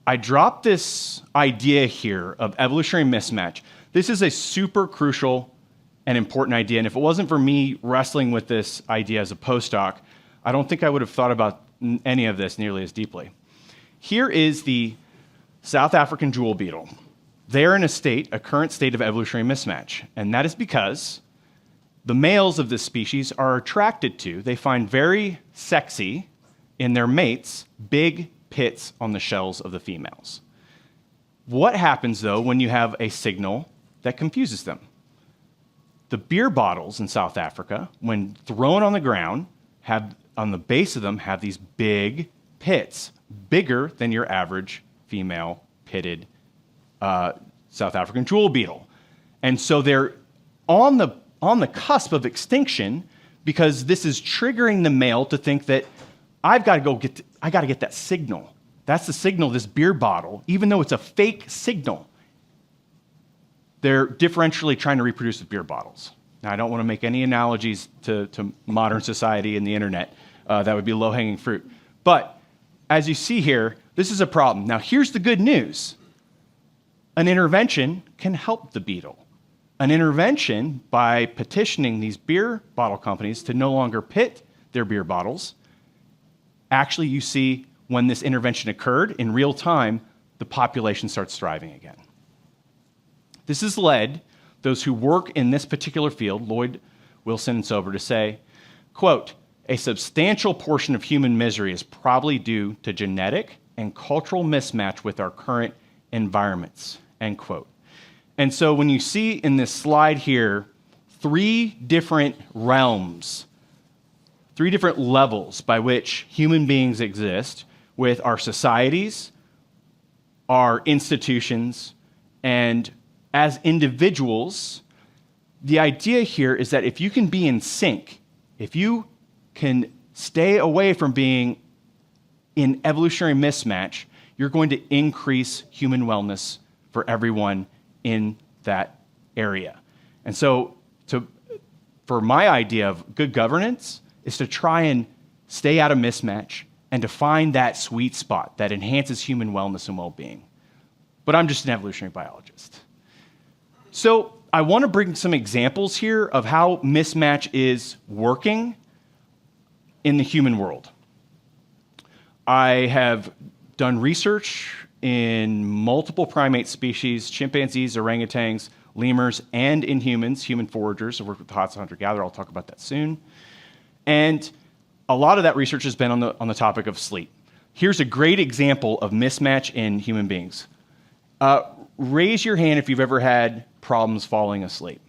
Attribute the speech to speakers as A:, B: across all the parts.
A: I dropped this idea here of evolutionary mismatch. This is a super crucial and important idea, and if it wasn't for me wrestling with this idea as a postdoc, I don't think I would have thought about any of this nearly as deeply. Here is the South African jewel beetle. They're in a current state of evolutionary mismatch, and that is because the males of this species are attracted to, they find very sexy in their mates, big pits on the shells of the females. What happens, though, when you have a signal that confuses them? The beer bottles in South Africa, when thrown on the ground, on the base of them have these big pits, bigger than your average female pitted South African jewel beetle. And so they're on the cusp of extinction because this is triggering the male to think that I got to get that signal. That's the signal of this beer bottle, even though it's a fake signal. They're differentially trying to reproduce with beer bottles. Now, I don't want to make any analogies to modern society and the internet. That would be low-hanging fruit. But as you see here, this is a problem. Now, here's the good news. An intervention can help the beetle. An intervention by petitioning these beer bottle companies to no longer pit their beer bottles. Actually, you see when this intervention occurred in real time, the population starts thriving again. This has led those who work in this particular field, Lloyd, Wilson, and Sober, to say, quote, a substantial portion of human misery is probably due to genetic and cultural mismatch with our current environments, end quote. And so when you see in this slide here, 3 different realms, 3 different levels by which human beings exist with our societies, our institutions, and as individuals, the idea here is that if you can be in sync, if you can stay away from being in evolutionary mismatch, you're going to increase human wellness for everyone in that area. And so for my idea of good governance is to try and stay out of mismatch and to find that sweet spot that enhances human wellness and well-being. But I'm just an evolutionary biologist. So I want to bring some examples here of how mismatch is working in the human world. I have done research in multiple primate species, chimpanzees, orangutans, lemurs, and in humans, human foragers. I work with the Hadza hunter-gatherer. I'll talk about that soon. And a lot of that research has been on the topic of sleep. Here's a great example of mismatch in human beings. Raise your hand if you've ever had problems falling asleep.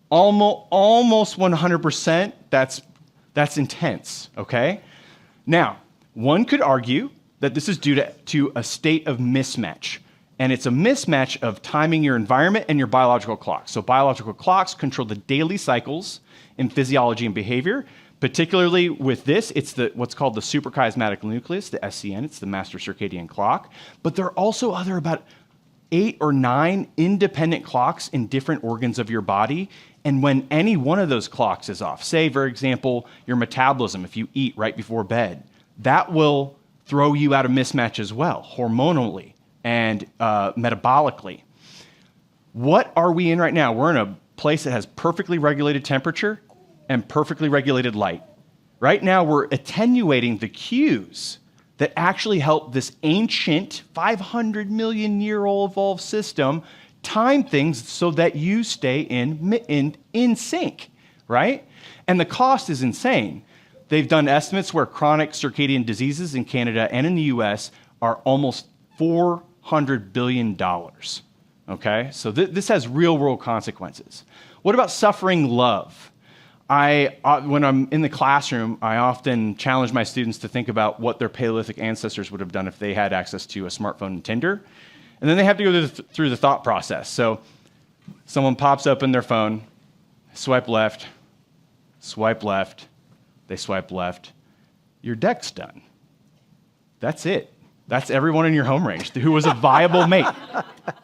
A: Almost 100%, that's intense, okay? Now, one could argue that this is due to a state of mismatch, and it's a mismatch of timing your environment and your biological clocks. So biological clocks control the daily cycles in physiology and behavior. Particularly with this, it's what's called the suprachiasmatic nucleus, the SCN, it's the master circadian clock. But there are also about 8 or 9 independent clocks in different organs of your body. And when any one of those clocks is off, say, for example, your metabolism, if you eat right before bed, that will throw you out of mismatch as well, hormonally and metabolically. What are we in right now? We're in a place that has perfectly regulated temperature and perfectly regulated light. Right now, we're attenuating the cues that actually help this ancient 500 million year old evolved system time things so that you stay in sync, right? And the cost is insane. They've done estimates where chronic circadian diseases in Canada and in the US are almost $400 billion, okay? So this has real world consequences. What about suffering love? When I'm in the classroom, I often challenge my students to think about what their Paleolithic ancestors would have done if they had access to a smartphone and Tinder. And then they have to go through the thought process. So someone pops open their phone, swipe left, they swipe left. Your deck's done. That's it. That's everyone in your home range who was a viable mate.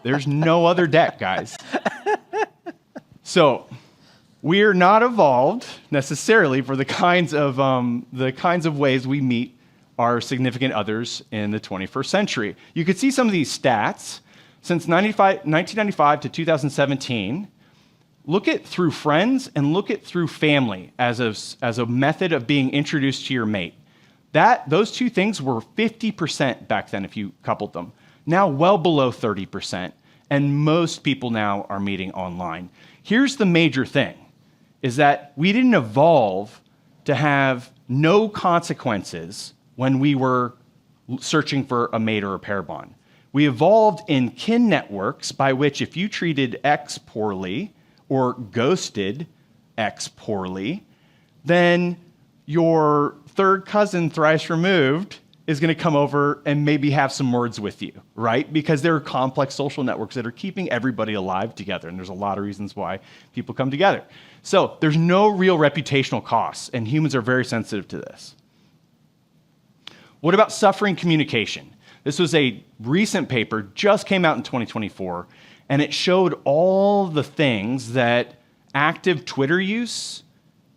A: There's no other deck, guys. So we're not evolved necessarily for the kinds of ways we meet our significant others in the 21st century. You could see some of these stats. Since 1995 to 2017, look at through friends and look at through family as a method of being introduced to your mate. Those two things were 50% back then if you coupled them. Now well below 30%, and most people now are meeting online. Here's the major thing, is that we didn't evolve to have no consequences when we were searching for a mate or a pair bond. We evolved in kin networks by which if you treated X poorly or ghosted X poorly, then your third cousin thrice removed is going to come over and maybe have some words with you, right? Because there are complex social networks that are keeping everybody alive together, and there's a lot of reasons why people come together. So there's no real reputational costs, and humans are very sensitive to this. What about suffering communication? This was a recent paper, just came out in 2024, and it showed all the things that active Twitter use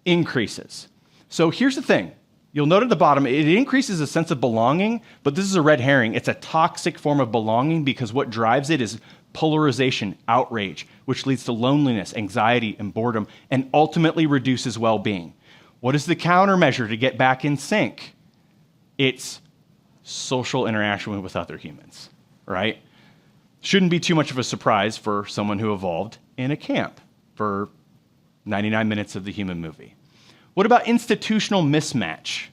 A: increases. So here's the thing. You'll note at the bottom, it increases a sense of belonging, but this is a red herring. It's a toxic form of belonging because what drives it is polarization, outrage, which leads to loneliness, anxiety, and boredom, and ultimately reduces well-being. What is the countermeasure to get back in sync? It's social interaction with other humans, right? Shouldn't be too much of a surprise for someone who evolved in a camp for 99 minutes of the human movie. What about institutional mismatch?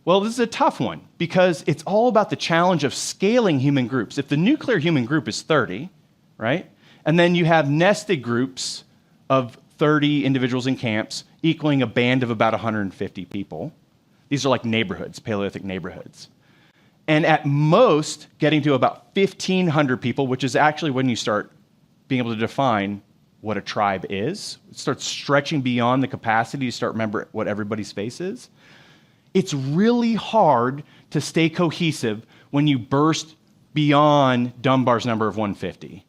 A: Well, this is a tough one because it's all about the challenge of scaling human groups. If the nuclear human group is 30, right? And then you have nested groups of 30 individuals in camps equaling a band of about 150 people. These are like neighborhoods, Paleolithic neighborhoods. And at most, getting to about 1,500 people, which is actually when you start being able to define what a tribe is. It starts stretching beyond the capacity to start remember what everybody's face is. It's really hard to stay cohesive when you burst beyond Dunbar's number of 150.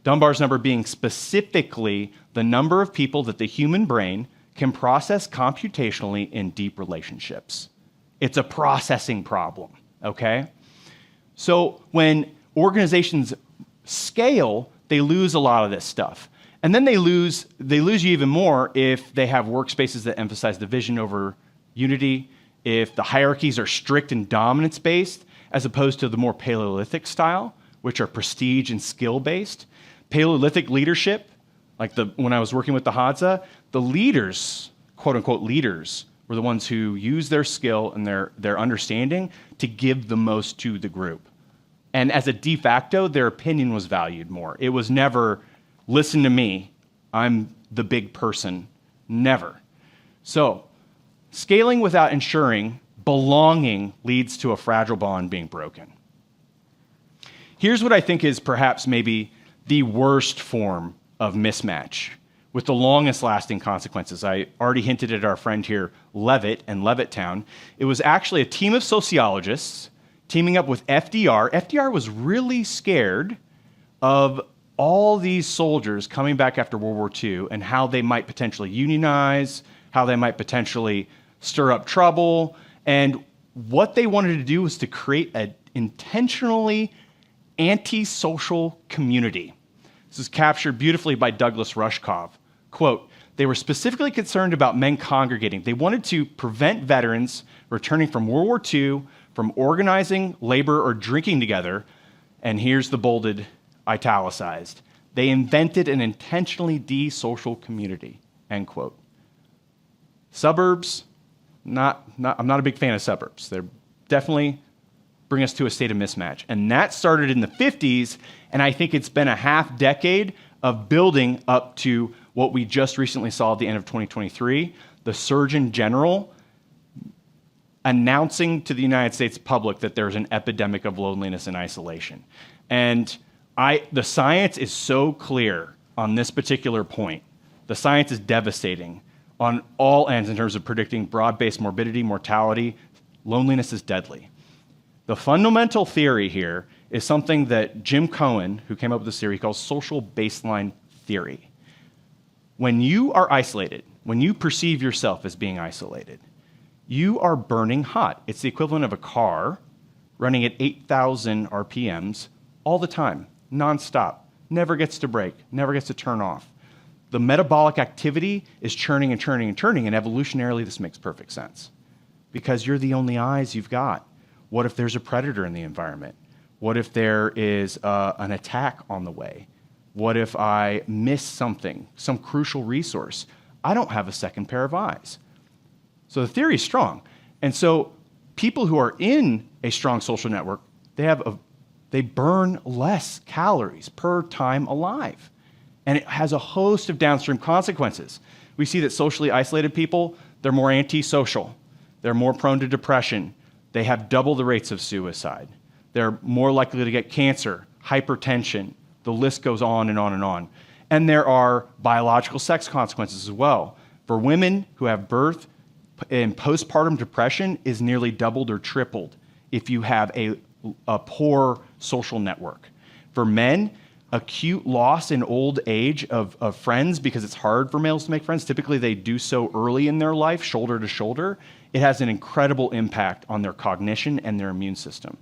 A: Dunbar's number being specifically the number of people that the human brain can process computationally in deep relationships. It's a processing problem, okay? So when organizations scale, they lose a lot of this stuff. And then they lose you even more if they have workspaces that emphasize division over unity, if the hierarchies are strict and dominance-based, as opposed to the more Paleolithic style, which are prestige and skill-based. Paleolithic leadership, like when I was working with the Hadza, the leaders, quote-unquote leaders, were the ones who used their skill and their understanding to give the most to the group. And as a de facto, their opinion was valued more. It was never, listen to me, I'm the big person. Never. So, scaling without ensuring belonging leads to a fragile bond being broken. Here's what I think is perhaps maybe the worst form of mismatch with the longest lasting consequences. I already hinted at our friend here, Levitt and Levittown. It was actually a team of sociologists teaming up with FDR. FDR was really scared of all these soldiers coming back after World War II and how they might potentially unionize, how they might potentially stir up trouble. And what they wanted to do was to create an intentionally antisocial community. This is captured beautifully by Douglas Rushkoff. Quote, they were specifically concerned about men congregating. They wanted to prevent veterans returning from World War II from organizing, labor, or drinking together. And here's the bolded, italicized. They invented an intentionally de-social community, end quote. Suburbs, I'm not a big fan of suburbs. They're definitely bring us to a state of mismatch. And that started in the 50s, and I think it's been a half decade of building up to what we just recently saw at the end of 2023, the Surgeon General announcing to the United States public that there's an epidemic of loneliness and isolation. And the science is so clear on this particular point. The science is devastating on all ends in terms of predicting broad-based morbidity, mortality. Loneliness is deadly. The fundamental theory here is something that Jim Cohen, who came up with this theory, calls social baseline theory. When you are isolated, when you perceive yourself as being isolated, you are burning hot. It's the equivalent of a car running at 8,000 RPMs all the time, nonstop, never gets to break, never gets to turn off. The metabolic activity is churning and churning and churning, and evolutionarily this makes perfect sense because you're the only eyes you've got. What if there's a predator in the environment? What if there is an attack on the way? What if I miss something, some crucial resource? I don't have a second pair of eyes. So the theory is strong. And so people who are in a strong social network, they burn less calories per time alive. And it has a host of downstream consequences. We see that socially isolated people, they're more antisocial. They're more prone to depression. They have double the rates of suicide. They're more likely to get cancer, hypertension. The list goes on and on and on. And there are biological sex consequences as well. For women who have birth and postpartum depression is nearly doubled or tripled if you have a poor social network. For men, acute loss in old age of friends, because it's hard for males to make friends. Typically, they do so early in their life, shoulder to shoulder. It has an incredible impact on their cognition and their immune system.